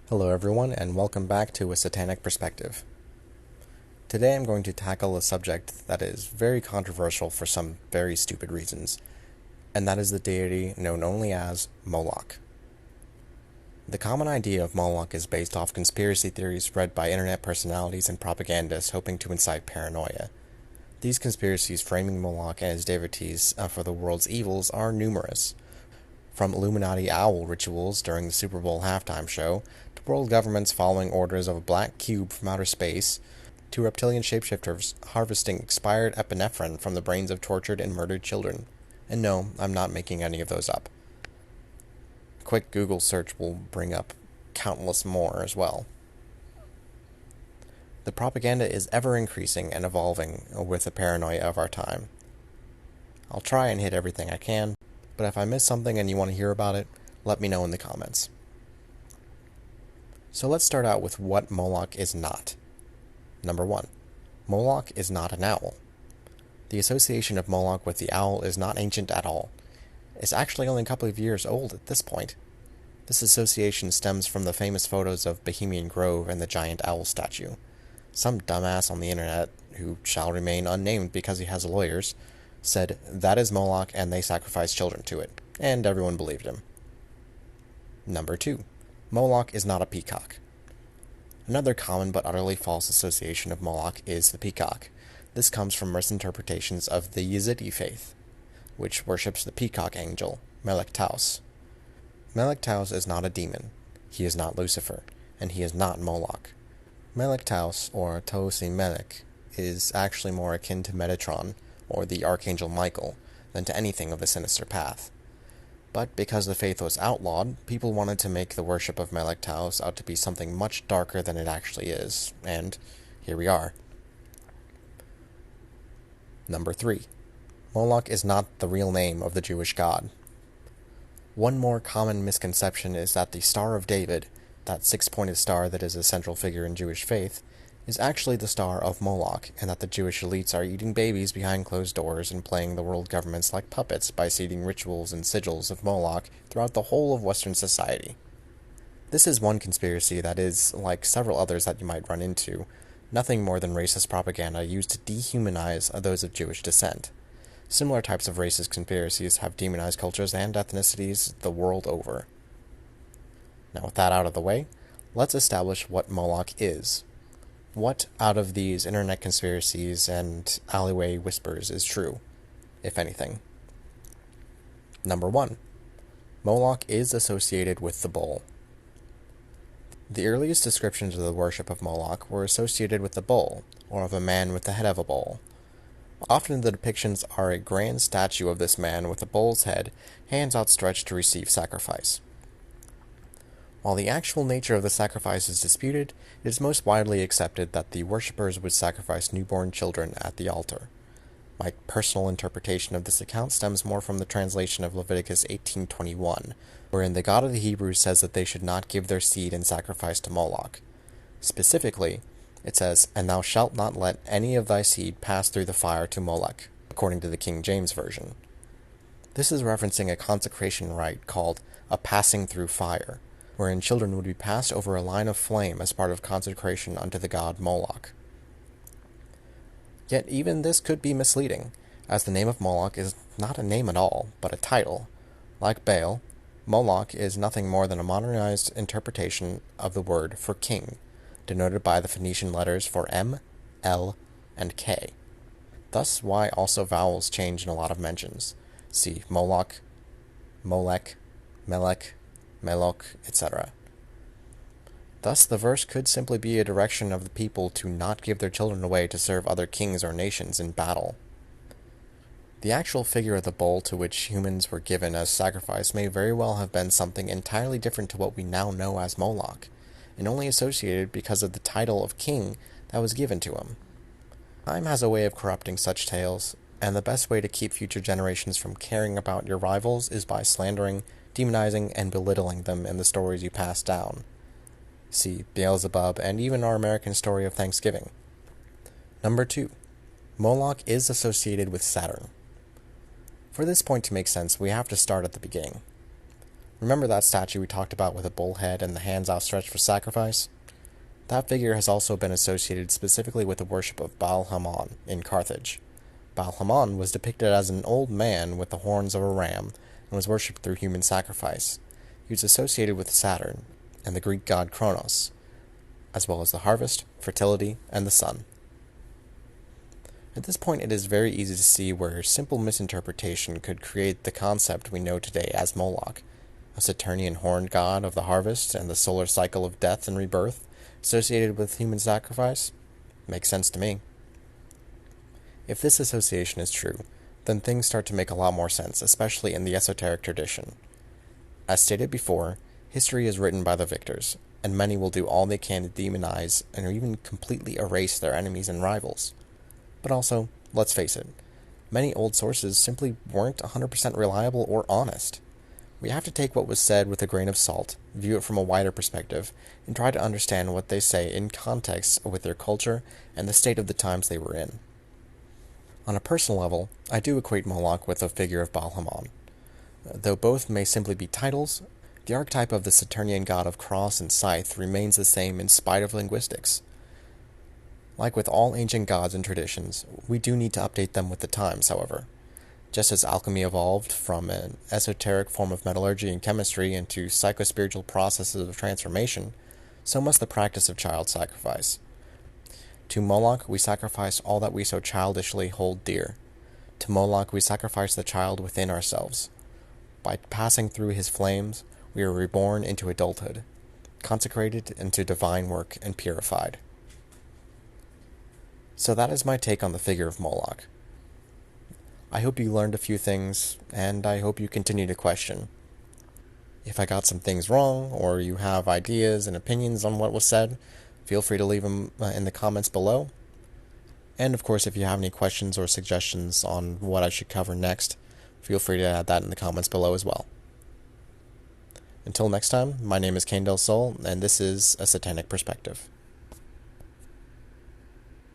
Hello everyone, and welcome back to A Satanic Perspective. Today I'm going to tackle a subject that is very controversial for some very stupid reasons, and that is the deity known only as Moloch. The common idea of Moloch is based off conspiracy theories spread by internet personalities and propagandists hoping to incite paranoia. These conspiracies framing Moloch and his devotees for the world's evils are numerous. From Illuminati owl rituals during the Super Bowl halftime show, to world governments following orders of a black cube from outer space, to reptilian shapeshifters harvesting expired epinephrine from the brains of tortured and murdered children. And no, I'm not making any of those up. A quick Google search will bring up countless more as well. The propaganda is ever increasing and evolving with the paranoia of our time. I'll try and hit everything I can, but if I miss something and you want to hear about it, let me know in the comments. So let's start out with what Moloch is not. Number 1. Moloch is not an owl. The association of Moloch with the owl is not ancient at all. It's actually only a couple of years old at this point. This association stems from the famous photos of Bohemian Grove and the giant owl statue. Some dumbass on the internet, who shall remain unnamed because he has lawyers, said, "That is Moloch and they sacrifice children to it," and everyone believed him. Number 2. Moloch is not a peacock. Another common but utterly false association of Moloch is the peacock. This comes from misinterpretations of the Yazidi faith, which worships the peacock angel, Melech Taus. Melech Taus is not a demon, he is not Lucifer, and he is not Moloch. Melech Taus, or Taosi Melech, is actually more akin to Metatron, or the Archangel Michael, than to anything of the sinister path. But because the faith was outlawed, people wanted to make the worship of Melech Taus out to be something much darker than it actually is, and here we are. Number 3. Moloch is not the real name of the Jewish god. One more common misconception is that the Star of David, that six-pointed star that is a central figure in Jewish faith, is actually the star of Moloch, and that the Jewish elites are eating babies behind closed doors and playing the world governments like puppets by seeding rituals and sigils of Moloch throughout the whole of Western society. This is one conspiracy that is, like several others that you might run into, nothing more than racist propaganda used to dehumanize those of Jewish descent. Similar types of racist conspiracies have demonized cultures and ethnicities the world over. Now with that out of the way, let's establish what Moloch is. What out of these internet conspiracies and alleyway whispers is true, if anything? Number 1. Moloch is associated with the bull. The earliest descriptions of the worship of Moloch were associated with the bull, or of a man with the head of a bull. Often the depictions are a grand statue of this man with a bull's head, hands outstretched to receive sacrifice. While the actual nature of the sacrifice is disputed, it is most widely accepted that the worshippers would sacrifice newborn children at the altar. My personal interpretation of this account stems more from the translation of Leviticus 18:21, wherein the God of the Hebrews says that they should not give their seed in sacrifice to Moloch. Specifically, it says, "And thou shalt not let any of thy seed pass through the fire to Moloch," according to the King James Version. This is referencing a consecration rite called a passing through fire, wherein children would be passed over a line of flame as part of consecration unto the god Moloch. Yet even this could be misleading, as the name of Moloch is not a name at all, but a title. Like Baal, Moloch is nothing more than a modernized interpretation of the word for king, denoted by the Phoenician letters for M, L, and K. Thus why also vowels change in a lot of mentions. See Moloch, Molech, Melech, Moloch, etc. Thus, the verse could simply be a direction of the people to not give their children away to serve other kings or nations in battle. The actual figure of the bull to which humans were given as sacrifice may very well have been something entirely different to what we now know as Moloch, and only associated because of the title of king that was given to him. Time has a way of corrupting such tales, and the best way to keep future generations from caring about your rivals is by slandering, demonizing, and belittling them in the stories you pass down. See Beelzebub and even our American story of Thanksgiving. Number 2. Moloch is associated with Saturn. For this point to make sense, we have to start at the beginning. Remember that statue we talked about with a bull head and the hands outstretched for sacrifice? That figure has also been associated specifically with the worship of Baal-Hamon in Carthage. Baal-Hamon was depicted as an old man with the horns of a ram and was worshipped through human sacrifice. He was associated with Saturn and the Greek god Kronos, as well as the harvest, fertility, and the sun. At this point, it is very easy to see where simple misinterpretation could create the concept we know today as Moloch, a Saturnian horned god of the harvest and the solar cycle of death and rebirth, associated with human sacrifice. Makes sense to me. If this association is true, then things start to make a lot more sense, especially in the esoteric tradition. As stated before, history is written by the victors, and many will do all they can to demonize and even completely erase their enemies and rivals. But also, let's face it, many old sources simply weren't 100% reliable or honest. We have to take what was said with a grain of salt, view it from a wider perspective, and try to understand what they say in context with their culture and the state of the times they were in. On a personal level, I do equate Moloch with the figure of Baal-Hamon. Though both may simply be titles, the archetype of the Saturnian god of cross and scythe remains the same in spite of linguistics. Like with all ancient gods and traditions, we do need to update them with the times, however. Just as alchemy evolved from an esoteric form of metallurgy and chemistry into psychospiritual processes of transformation, so must the practice of child sacrifice. To Moloch we sacrifice all that we so childishly hold dear. To Moloch we sacrifice the child within ourselves. By passing through his flames, we are reborn into adulthood, consecrated into divine work and purified. So that is my take on the figure of Moloch. I hope you learned a few things, and I hope you continue to question. If I got some things wrong, or you have ideas and opinions on what was said, feel free to leave them in the comments below. And of course, if you have any questions or suggestions on what I should cover next, feel free to add that in the comments below as well. Until next time, my name is Kane Del Sol, and this is A Satanic Perspective.